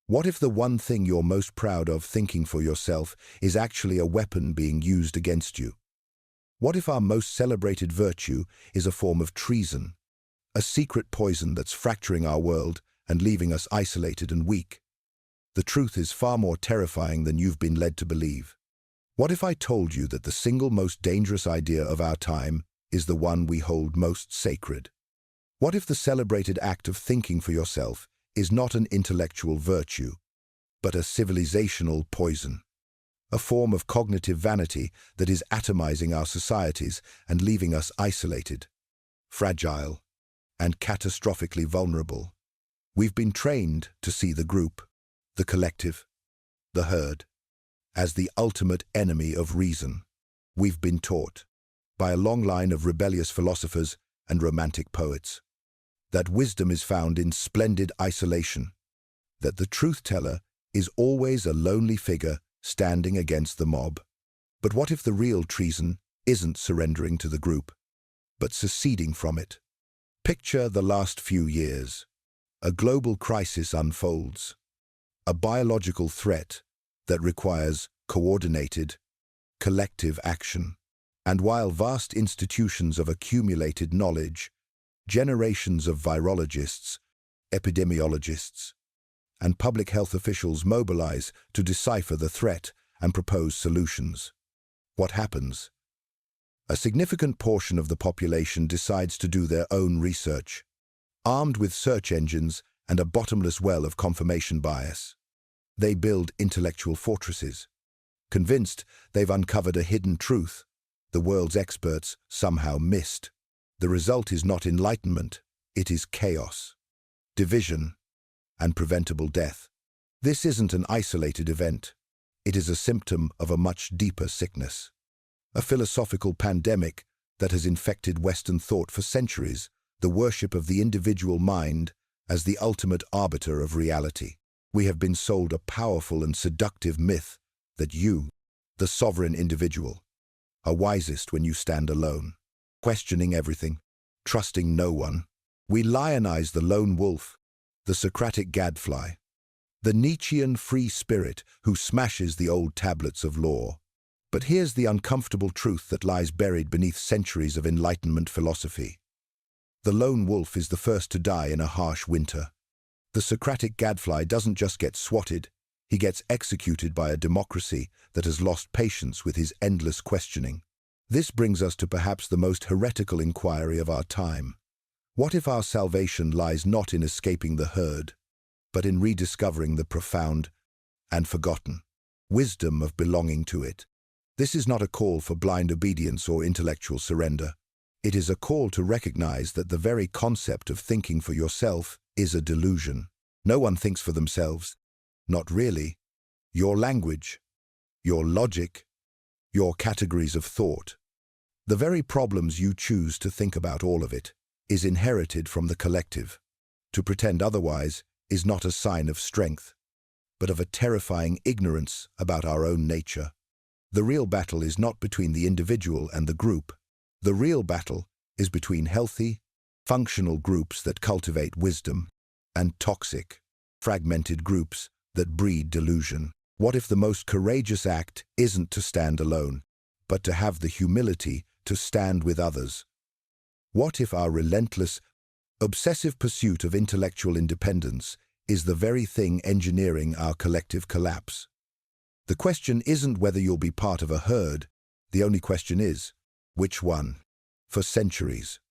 What if the one thing you're most proud of thinking for yourself is actually a weapon being used against you? What if our most celebrated virtue is a form of treason, a secret poison that's fracturing our world and leaving us isolated and weak? The truth is far more terrifying than you've been led to believe. What if I told you that the single most dangerous idea of our time is the one we hold most sacred? What if the celebrated act of thinking for yourself is not an intellectual virtue, but a civilizational poison? A form of cognitive vanity that is atomizing our societies and leaving us isolated, fragile, and catastrophically vulnerable. We've been trained to see the group, the collective, the herd, as the ultimate enemy of reason. We've been taught, by a long line of rebellious philosophers and romantic poets, that wisdom is found in splendid isolation, that the truth-teller is always a lonely figure standing against the mob. But what if the real treason isn't surrendering to the group, but seceding from it? Picture the last few years. A global crisis unfolds, a biological threat that requires coordinated, collective action. And while vast institutions of accumulated knowledge, generations of virologists, epidemiologists, and public health officials mobilize to decipher the threat and propose solutions, what happens? A significant portion of the population decides to do their own research, armed with search engines and a bottomless well of confirmation bias. They build intellectual fortresses, convinced they've uncovered a hidden truth the world's experts somehow missed. The result is not enlightenment, it is chaos, division, and preventable death. This isn't an isolated event. It is a symptom of a much deeper sickness, a philosophical pandemic that has infected Western thought for centuries, the worship of the individual mind as the ultimate arbiter of reality. We have been sold a powerful and seductive myth that you, the sovereign individual, are wisest when you stand alone, questioning everything, trusting no one. We lionize the lone wolf, the Socratic gadfly, the Nietzschean free spirit who smashes the old tablets of law. But here's the uncomfortable truth that lies buried beneath centuries of Enlightenment philosophy. The lone wolf is the first to die in a harsh winter. The Socratic gadfly doesn't just get swatted, he gets executed by a democracy that has lost patience with his endless questioning. This brings us to perhaps the most heretical inquiry of our time. What if our salvation lies not in escaping the herd, but in rediscovering the profound and forgotten wisdom of belonging to it? This is not a call for blind obedience or intellectual surrender. It is a call to recognize that the very concept of thinking for yourself is a delusion. No one thinks for themselves. Not really. Your language, your logic, your categories of thought, the very problems you choose to think about, all of it, is inherited from the collective. To pretend otherwise is not a sign of strength, but of a terrifying ignorance about our own nature. The real battle is not between the individual and the group. The real battle is between healthy, functional groups that cultivate wisdom and toxic, fragmented groups that breed delusion. What if the most courageous act isn't to stand alone, but to have the humility to stand with others? What if our relentless, obsessive pursuit of intellectual independence is the very thing engineering our collective collapse? The question isn't whether you'll be part of a herd. The only question is, which one? For centuries,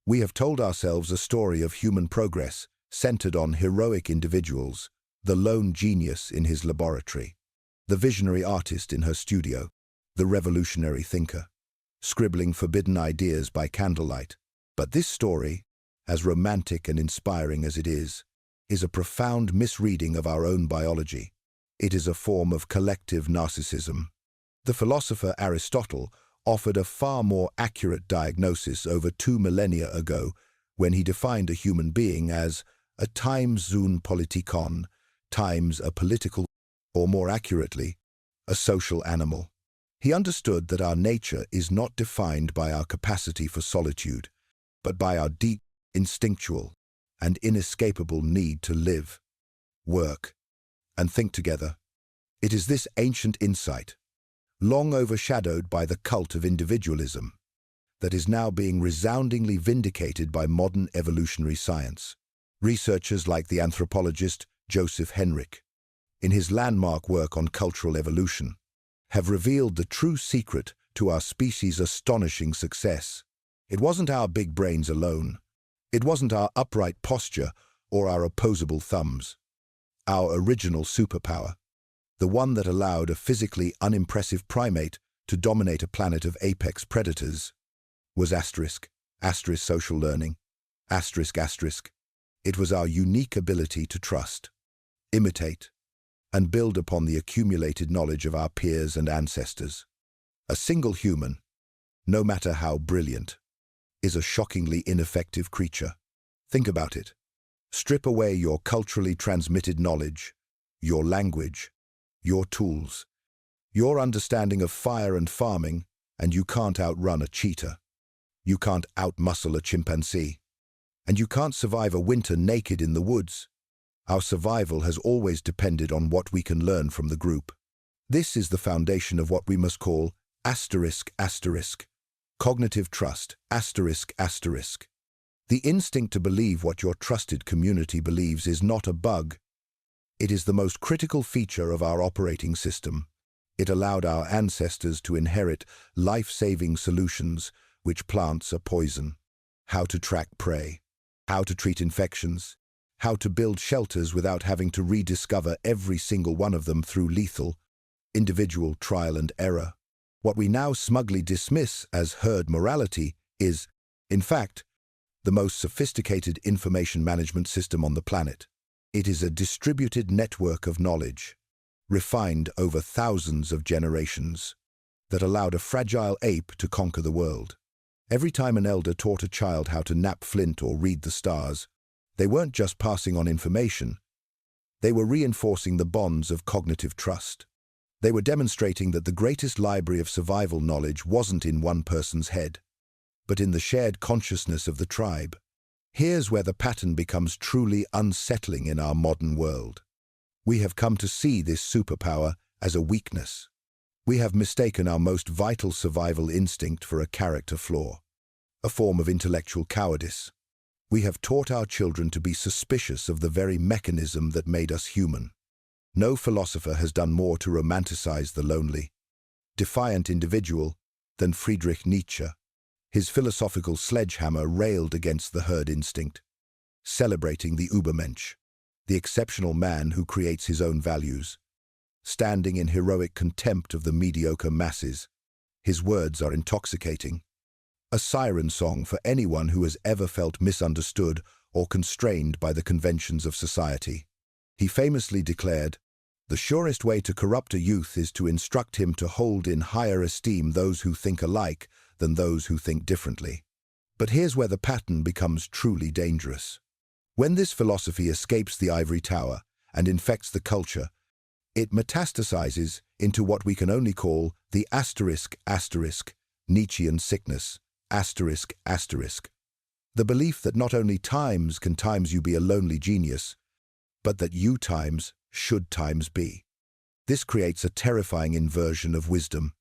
we have told ourselves a story of human progress centered on heroic individuals, the lone genius in his laboratory, the visionary artist in her studio, the revolutionary thinker, scribbling forbidden ideas by candlelight. But this story, as romantic and inspiring as it is a profound misreading of our own biology. It is a form of collective narcissism. The philosopher Aristotle offered a far more accurate diagnosis over 2 millennia ago when he defined a human being as a times zoon politikon, times a political, or more accurately, a social animal. He understood that our nature is not defined by our capacity for solitude, but by our deep, instinctual, and inescapable need to live, work, and think together. It is this ancient insight, long overshadowed by the cult of individualism, that is now being resoundingly vindicated by modern evolutionary science. Researchers like the anthropologist Joseph Henrich, in his landmark work on cultural evolution, have revealed the true secret to our species' astonishing success. It wasn't our big brains alone. It wasn't our upright posture or our opposable thumbs. Our original superpower, the one that allowed a physically unimpressive primate to dominate a planet of apex predators, was asterisk social learning, asterisk. It was our unique ability to trust, imitate, and build upon the accumulated knowledge of our peers and ancestors. A single human, no matter how brilliant, is a shockingly ineffective creature. Think about it. Strip away your culturally transmitted knowledge, your language, your tools, your understanding of fire and farming, and you can't outrun a cheetah. You can't outmuscle a chimpanzee. And you can't survive a winter naked in the woods. Our survival has always depended on what we can learn from the group. This is the foundation of what we must call asterisk, cognitive trust, asterisk. The instinct to believe what your trusted community believes is not a bug. It is the most critical feature of our operating system. It allowed our ancestors to inherit life-saving solutions, which plants are poison, how to track prey, how to treat infections, how to build shelters without having to rediscover every single one of them through lethal, individual trial and error. What we now smugly dismiss as herd morality is, in fact, the most sophisticated information management system on the planet. It is a distributed network of knowledge, refined over thousands of generations, that allowed a fragile ape to conquer the world. Every time an elder taught a child how to nap flint or read the stars, they weren't just passing on information. They were reinforcing the bonds of cognitive trust. They were demonstrating that the greatest library of survival knowledge wasn't in one person's head, but in the shared consciousness of the tribe. Here's where the pattern becomes truly unsettling in our modern world. We have come to see this superpower as a weakness. We have mistaken our most vital survival instinct for a character flaw, a form of intellectual cowardice. We have taught our children to be suspicious of the very mechanism that made us human. No philosopher has done more to romanticize the lonely, defiant individual than Friedrich Nietzsche. His philosophical sledgehammer railed against the herd instinct, celebrating the Übermensch, the exceptional man who creates his own values, standing in heroic contempt of the mediocre masses. His words are intoxicating, a siren song for anyone who has ever felt misunderstood or constrained by the conventions of society. He famously declared, "The surest way to corrupt a youth is to instruct him to hold in higher esteem those who think alike than those who think differently." But here's where the pattern becomes truly dangerous. When this philosophy escapes the ivory tower and infects the culture, it metastasizes into what we can only call the asterisk Nietzschean sickness, asterisk. The belief that not only times can times you be a lonely genius, but that you times should times be. This creates a terrifying inversion of wisdom.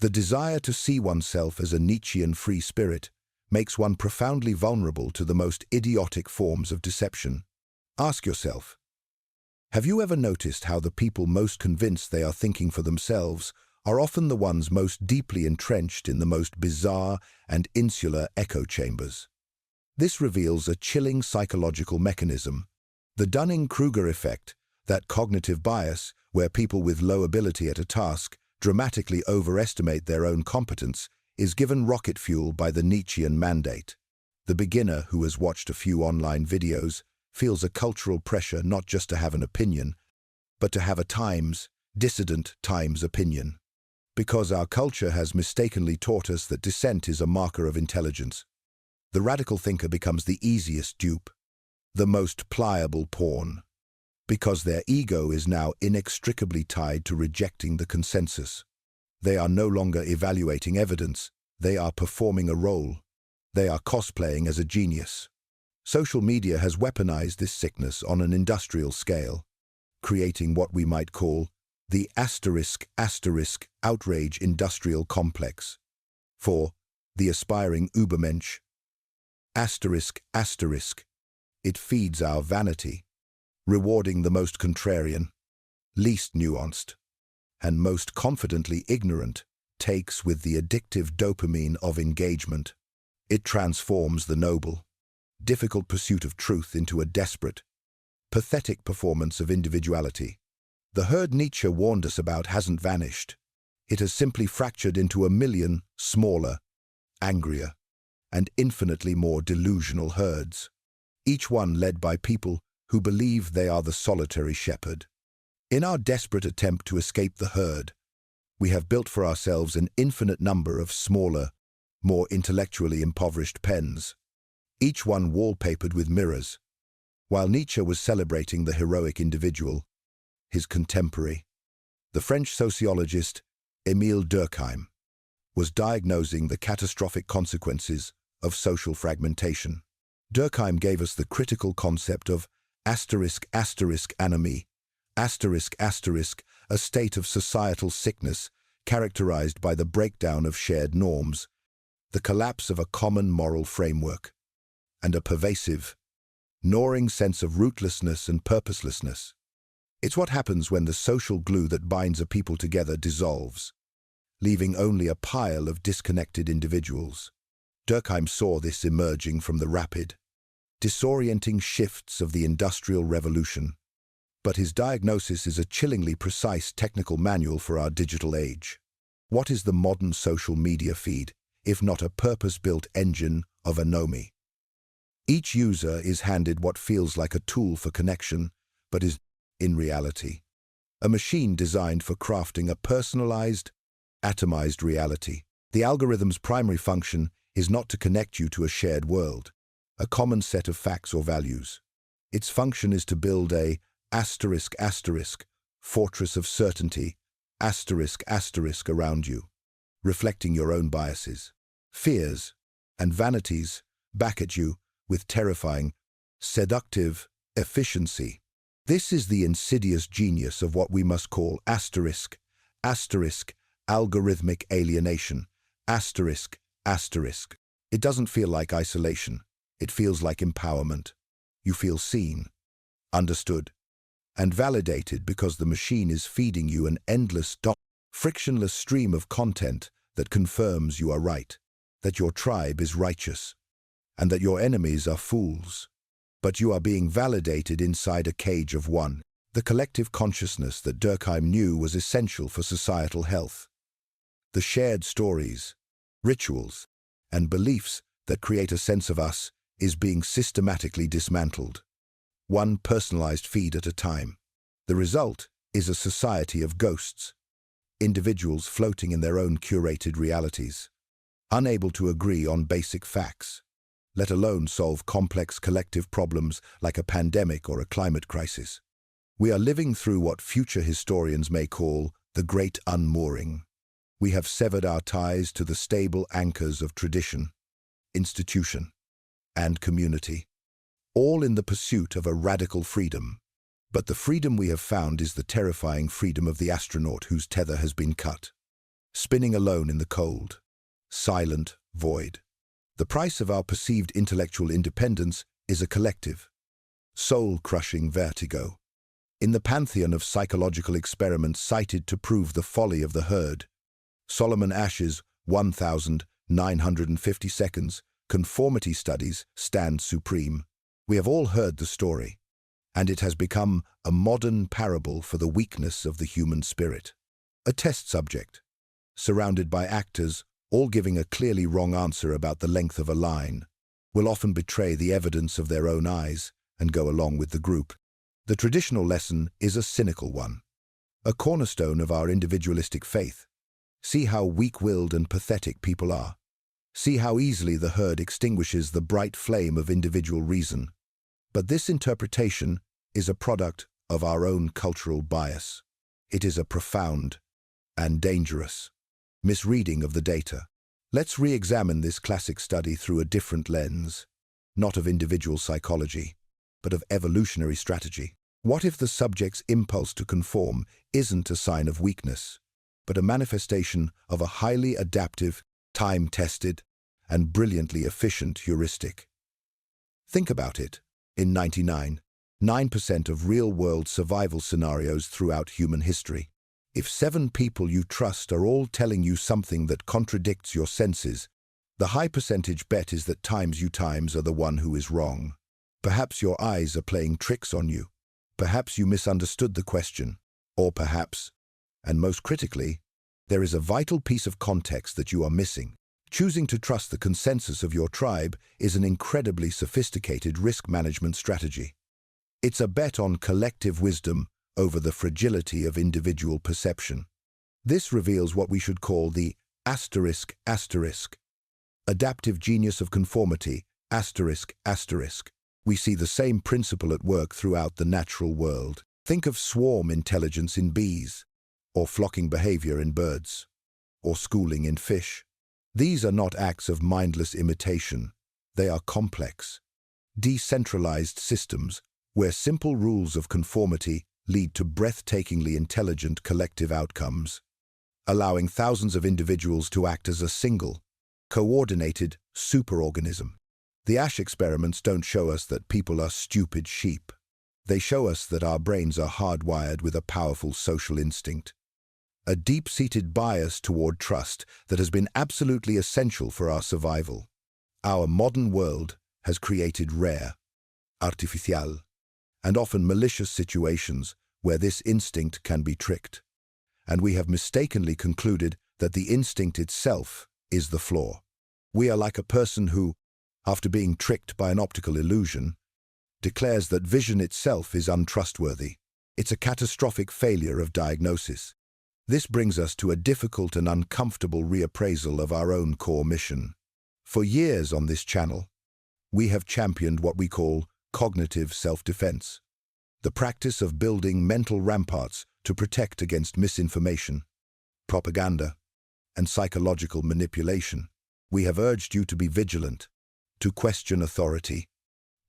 The desire to see oneself as a Nietzschean free spirit makes one profoundly vulnerable to the most idiotic forms of deception. Ask yourself, have you ever noticed how the people most convinced they are thinking for themselves are often the ones most deeply entrenched in the most bizarre and insular echo chambers? This reveals a chilling psychological mechanism, the Dunning-Kruger effect, that cognitive bias where people with low ability at a task dramatically overestimate their own competence, is given rocket fuel by the Nietzschean mandate. The beginner who has watched a few online videos feels a cultural pressure not just to have an opinion, but to have a dissident times opinion. Because our culture has mistakenly taught us that dissent is a marker of intelligence, the radical thinker becomes the easiest dupe, the most pliable pawn, because their ego is now inextricably tied to rejecting the consensus. They are no longer evaluating evidence, they are performing a role. They are cosplaying as a genius. Social media has weaponized this sickness on an industrial scale, creating what we might call the outrage industrial complex. For the aspiring Übermensch, it feeds our vanity, rewarding the most contrarian, least nuanced, and most confidently ignorant takes with the addictive dopamine of engagement. It transforms the noble, difficult pursuit of truth into a desperate, pathetic performance of individuality. The herd Nietzsche warned us about hasn't vanished. It has simply fractured into a million smaller, angrier, and infinitely more delusional herds, each one led by people who believe they are the solitary shepherd. In our desperate attempt to escape the herd, we have built for ourselves an infinite number of smaller, more intellectually impoverished pens, each one wallpapered with mirrors. While Nietzsche was celebrating the heroic individual, his contemporary, the French sociologist Émile Durkheim, was diagnosing the catastrophic consequences of social fragmentation. Durkheim gave us the critical concept of anomie, a state of societal sickness characterized by the breakdown of shared norms, the collapse of a common moral framework, and a pervasive, gnawing sense of rootlessness and purposelessness. It's what happens when the social glue that binds a people together dissolves, leaving only a pile of disconnected individuals. Durkheim saw this emerging from the rapid, disorienting shifts of the Industrial Revolution, but his diagnosis is a chillingly precise technical manual for our digital age. What is the modern social media feed, if not a purpose-built engine of anomie? Each user is handed what feels like a tool for connection, but is, in reality, a machine designed for crafting a personalized, atomized reality. The algorithm's primary function is not to connect you to a shared world, a common set of facts or values. Its function is to build a fortress of certainty, around you, reflecting your own biases, fears, and vanities back at you with terrifying, seductive efficiency. This is the insidious genius of what we must call algorithmic alienation, It doesn't feel like isolation. It feels like empowerment. You feel seen, understood, and validated because the machine is feeding you an endless, frictionless stream of content that confirms you are right, that your tribe is righteous, and that your enemies are fools. But you are being validated inside a cage of one, the collective consciousness that Durkheim knew was essential for societal health. The shared stories, rituals, and beliefs that create a sense of us is being systematically dismantled, one personalized feed at a time. The result is a society of ghosts, individuals floating in their own curated realities, unable to agree on basic facts, let alone solve complex collective problems like a pandemic or a climate crisis. We are living through what future historians may call the Great Unmooring. We have severed our ties to the stable anchors of tradition, institution, and community, all in the pursuit of a radical freedom. But the freedom we have found is the terrifying freedom of the astronaut whose tether has been cut, spinning alone in the cold, silent void. The price of our perceived intellectual independence is a collective, soul-crushing vertigo. In the pantheon of psychological experiments cited to prove the folly of the herd, Solomon Asch's 1,950 seconds conformity studies stand supreme. We have all heard the story, and it has become a modern parable for the weakness of the human spirit. A test subject, surrounded by actors, all giving a clearly wrong answer about the length of a line, will often betray the evidence of their own eyes and go along with the group. The traditional lesson is a cynical one, a cornerstone of our individualistic faith. See how weak-willed and pathetic people are. See how easily the herd extinguishes the bright flame of individual reason. But this interpretation is a product of our own cultural bias. It is a profound and dangerous misreading of the data. Let's re-examine this classic study through a different lens, not of individual psychology, but of evolutionary strategy. What if the subject's impulse to conform isn't a sign of weakness, but a manifestation of a highly adaptive, time-tested, and brilliantly efficient heuristic? Think about it. In 99.9% of real-world survival scenarios throughout human history, if 7 people you trust are all telling you something that contradicts your senses, the high percentage bet is that you are the one who is wrong. Perhaps your eyes are playing tricks on you. Perhaps you misunderstood the question. Or perhaps, and most critically, there is a vital piece of context that you are missing. Choosing to trust the consensus of your tribe is an incredibly sophisticated risk management strategy. It's a bet on collective wisdom over the fragility of individual perception. This reveals what we should call the adaptive genius of conformity, We see the same principle at work throughout the natural world. Think of swarm intelligence in bees, or flocking behavior in birds, or schooling in fish. These are not acts of mindless imitation. They are complex, decentralized systems where simple rules of conformity lead to breathtakingly intelligent collective outcomes, allowing thousands of individuals to act as a single, coordinated superorganism. The Ash experiments don't show us that people are stupid sheep. They show us that our brains are hardwired with a powerful social instinct, a deep-seated bias toward trust that has been absolutely essential for our survival. Our modern world has created rare, artificial, and often malicious situations where this instinct can be tricked, and we have mistakenly concluded that the instinct itself is the flaw. We are like a person who, after being tricked by an optical illusion, declares that vision itself is untrustworthy. It's a catastrophic failure of diagnosis. This brings us to a difficult and uncomfortable reappraisal of our own core mission. For years on this channel, we have championed what we call cognitive self-defense, the practice of building mental ramparts to protect against misinformation, propaganda, and psychological manipulation. We have urged you to be vigilant, to question authority,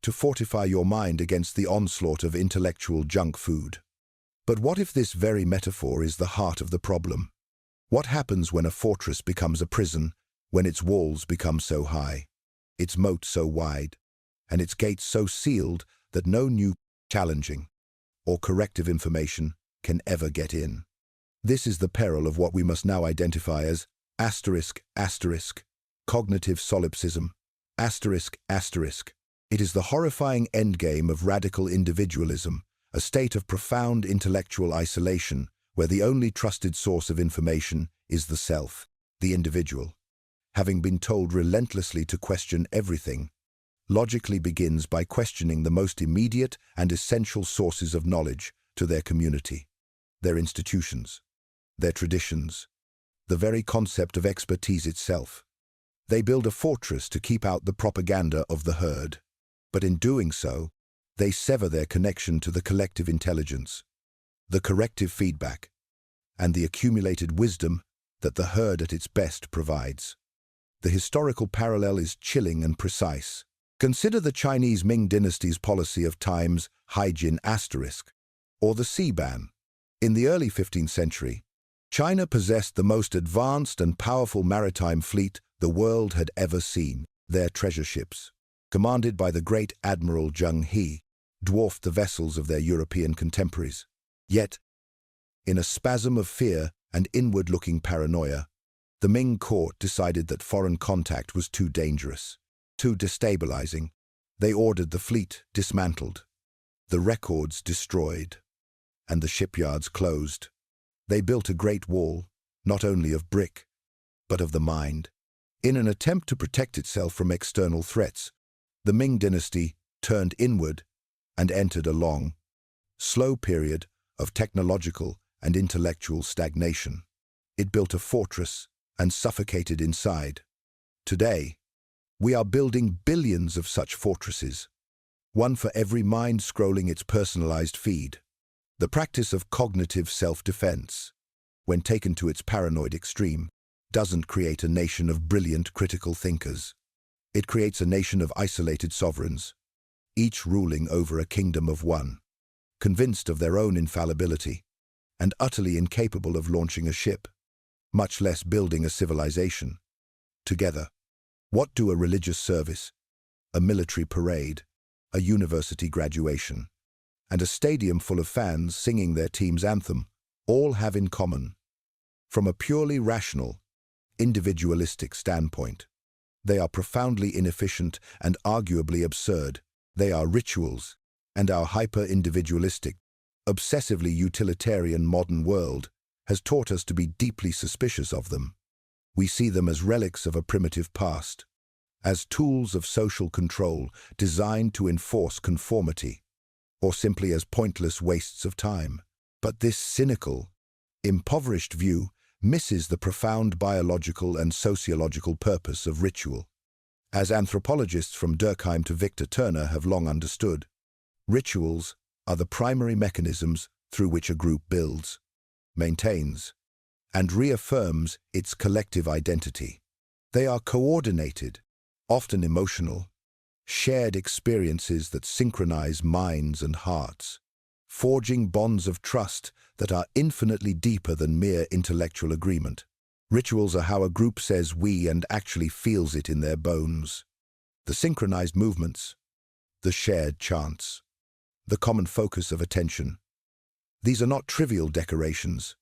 to fortify your mind against the onslaught of intellectual junk food. But what if this very metaphor is the heart of the problem? What happens when a fortress becomes a prison, when its walls become so high, its moat so wide, and its gates so sealed that no new, challenging, or corrective information can ever get in? This is the peril of what we must now identify as cognitive solipsism. It is the horrifying endgame of radical individualism, a state of profound intellectual isolation where the only trusted source of information is the self, the individual. Having been told relentlessly to question everything, logically begins by questioning the most immediate and essential sources of knowledge to their community, their institutions, their traditions, the very concept of expertise itself. They build a fortress to keep out the propaganda of the herd, but in doing so, they sever their connection to the collective intelligence, the corrective feedback, and the accumulated wisdom that the herd at its best provides. The historical parallel is chilling and precise. Consider the Chinese Ming dynasty's policy of times hygiene or the sea ban. In the early 15th century, China possessed the most advanced and powerful maritime fleet the world had ever seen. Their treasure ships, commanded by the great Admiral Zheng He, dwarfed the vessels of their European contemporaries. Yet, in a spasm of fear and inward-looking paranoia, the Ming court decided that foreign contact was too dangerous, too destabilizing. They ordered the fleet dismantled, the records destroyed, and the shipyards closed. They built a great wall, not only of brick, but of the mind. In an attempt to protect itself from external threats, the Ming dynasty turned inward and entered a long, slow period of technological and intellectual stagnation. It built a fortress and suffocated inside. Today, we are building billions of such fortresses, one for every mind scrolling its personalized feed. The practice of cognitive self-defense, when taken to its paranoid extreme, doesn't create a nation of brilliant critical thinkers. It creates a nation of isolated sovereigns, each ruling over a kingdom of one. convinced of their own infallibility, and utterly incapable of launching a ship, much less building a civilization. Together, what do a religious service, a military parade, a university graduation, and a stadium full of fans singing their team's anthem all have in common? From a purely rational, individualistic standpoint, they are profoundly inefficient and arguably absurd. They are rituals, and our hyper-individualistic, obsessively utilitarian modern world has taught us to be deeply suspicious of them. We see them as relics of a primitive past, as tools of social control designed to enforce conformity, or simply as pointless wastes of time. But this cynical, impoverished view misses the profound biological and sociological purpose of ritual. As anthropologists from Durkheim to Victor Turner have long understood, rituals are the primary mechanisms through which a group builds, maintains, and reaffirms its collective identity. They are coordinated, often emotional, shared experiences that synchronize minds and hearts, forging bonds of trust that are infinitely deeper than mere intellectual agreement. Rituals are how a group says we and actually feels it in their bones. The synchronized movements, the shared chants, the common focus of attention. These are not trivial decorations.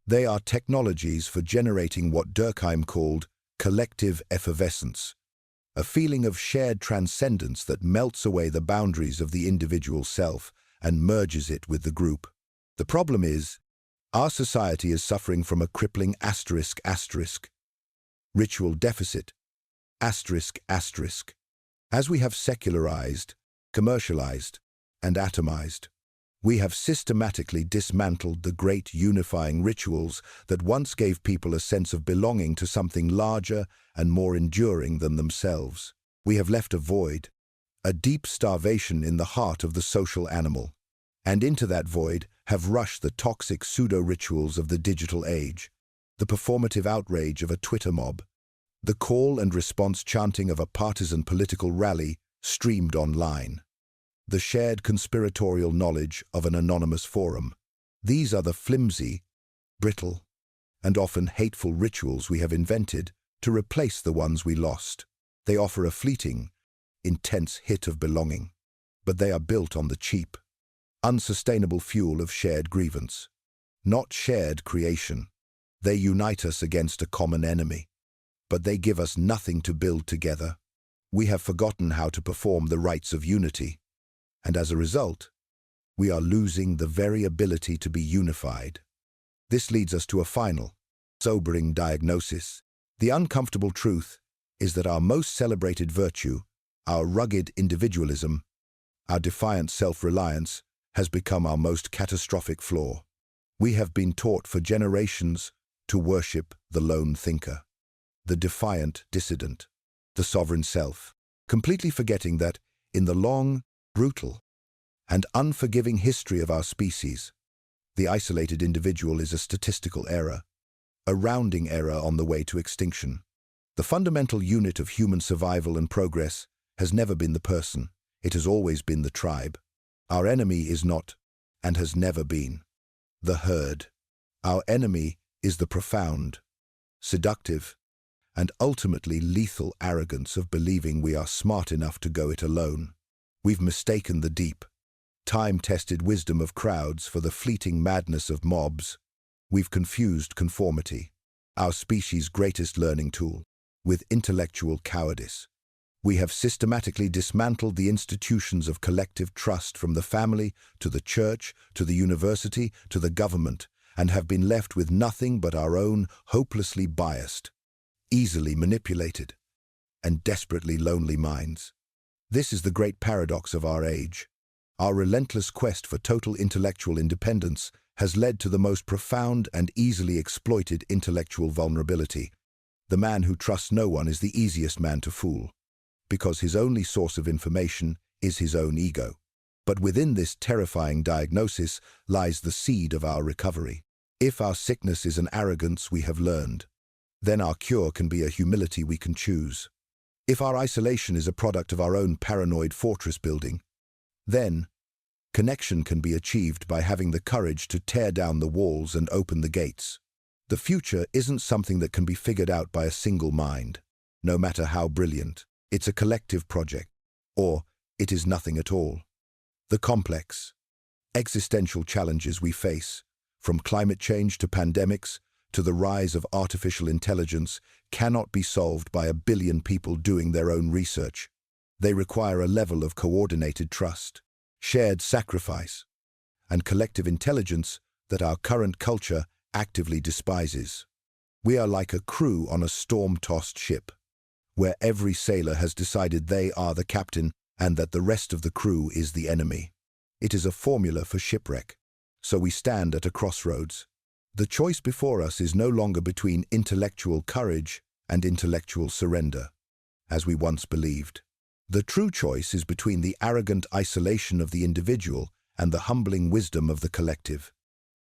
They are technologies for generating what Durkheim called collective effervescence, a feeling of shared transcendence that melts away the boundaries of the individual self and merges it with the group. The problem is, our society is suffering from a crippling ritual deficit, As we have secularized, commercialized, and atomized, we have systematically dismantled the great unifying rituals that once gave people a sense of belonging to something larger and more enduring than themselves. We have left a void, a deep starvation in the heart of the social animal, and into that void have rushed the toxic pseudo-rituals of the digital age, the performative outrage of a Twitter mob, the call and response chanting of a partisan political rally streamed online, the shared conspiratorial knowledge of an anonymous forum. These are the flimsy, brittle, and often hateful rituals we have invented to replace the ones we lost. They offer a fleeting, intense hit of belonging, but they are built on the cheap, unsustainable fuel of shared grievance, not shared creation. They unite us against a common enemy, but they give us nothing to build together. We have forgotten how to perform the rites of unity, and as a result, we are losing the very ability to be unified. This leads us to a final, sobering diagnosis. The uncomfortable truth is that our most celebrated virtue, our rugged individualism, our defiant self-reliance, has become our most catastrophic flaw. We have been taught for generations to worship the lone thinker, the defiant dissident, the sovereign self, completely forgetting that, in the long, brutal, and unforgiving history of our species, the isolated individual is a statistical error, a rounding error on the way to extinction. The fundamental unit of human survival and progress has never been the person, it has always been the tribe. Our enemy is not, and has never been, the herd. Our enemy is the profound, seductive, and ultimately lethal arrogance of believing we are smart enough to go it alone. We've mistaken the deep, time-tested wisdom of crowds for the fleeting madness of mobs. We've confused conformity, our species' greatest learning tool, with intellectual cowardice. We have systematically dismantled the institutions of collective trust from the family to the church, to the university, to the government, and have been left with nothing but our own hopelessly biased, easily manipulated, and desperately lonely minds. This is the great paradox of our age. Our relentless quest for total intellectual independence has led to the most profound and easily exploited intellectual vulnerability. The man who trusts no one is the easiest man to fool, because his only source of information is his own ego. But within this terrifying diagnosis lies the seed of our recovery. If our sickness is an arrogance we have learned, then our cure can be a humility we can choose. If our isolation is a product of our own paranoid fortress building, then, Connection can be achieved by having the courage to tear down the walls and open the gates. The future isn't something that can be figured out by a single mind, no matter how brilliant. It's a collective project, or it is nothing at all. The complex, existential challenges we face, from climate change to pandemics to the rise of artificial intelligence, cannot be solved by a billion people doing their own research. They require a level of coordinated trust, shared sacrifice, and collective intelligence that our current culture actively despises. We are like a crew on a storm-tossed ship, where every sailor has decided they are the captain and that the rest of the crew is the enemy. It is a formula for shipwreck. So we stand at a crossroads. The choice before us is no longer between intellectual courage and intellectual surrender, as we once believed. The true choice is between the arrogant isolation of the individual and the humbling wisdom of the collective.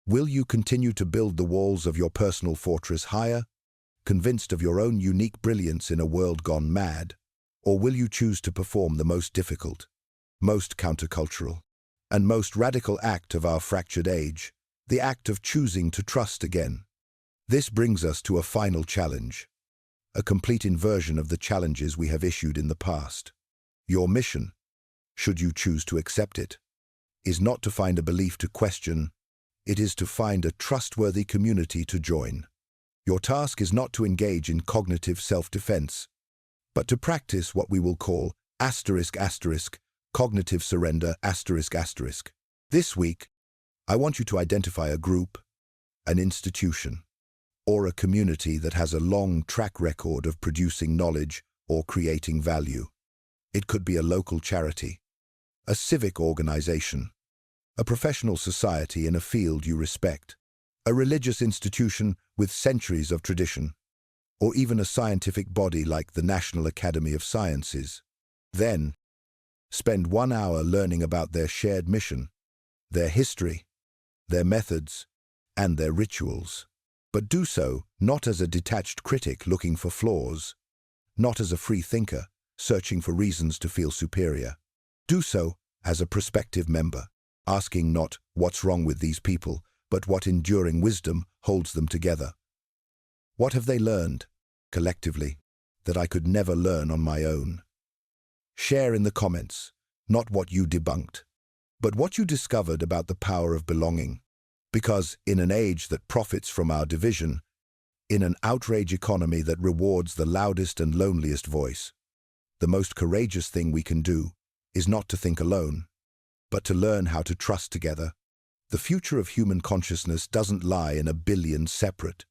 Will you continue to build the walls of your personal fortress higher, convinced of your own unique brilliance in a world gone mad? Or will you choose to perform the most difficult, most countercultural, and most radical act of our fractured age, the act of choosing to trust again? This brings us to a final challenge, a complete inversion of the challenges we have issued in the past. Your mission, should you choose to accept it, is not to find a belief to question, it is to find a trustworthy community to join. Your task is not to engage in cognitive self-defense, but to practice what we will call cognitive surrender ***. This week, I want you to identify a group, an institution, or a community that has a long track record of producing knowledge or creating value. It could be a local charity, a civic organization, a professional society in a field you respect, a religious institution with centuries of tradition, or even a scientific body like the National Academy of Sciences. Then, spend 1 hour learning about their shared mission, their history, their methods, and their rituals. But do so not as a detached critic looking for flaws, not as a free thinker searching for reasons to feel superior. Do so as a prospective member, asking not what's wrong with these people, but what enduring wisdom holds them together. What have they learned, collectively, that I could never learn on my own? Share in the comments, not what you debunked, but what you discovered about the power of belonging. Because in an age that profits from our division, in an outrage economy that rewards the loudest and loneliest voice, the most courageous thing we can do is not to think alone, but to learn how to trust together. The future of human consciousness doesn't lie in a billion separate,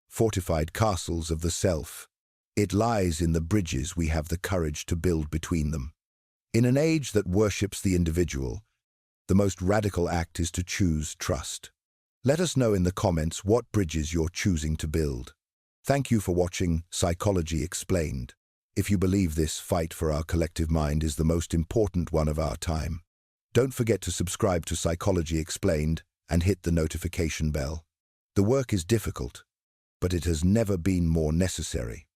fortified castles of the self. It lies in the bridges we have the courage to build between them. In an age that worships the individual, the most radical act is to choose trust. Let us know in the comments what bridges you're choosing to build. Thank you for watching Psychology Explained. If you believe this fight for our collective mind is the most important one of our time, don't forget to subscribe to Psychology Explained and hit the notification bell. The work is difficult, but it has never been more necessary.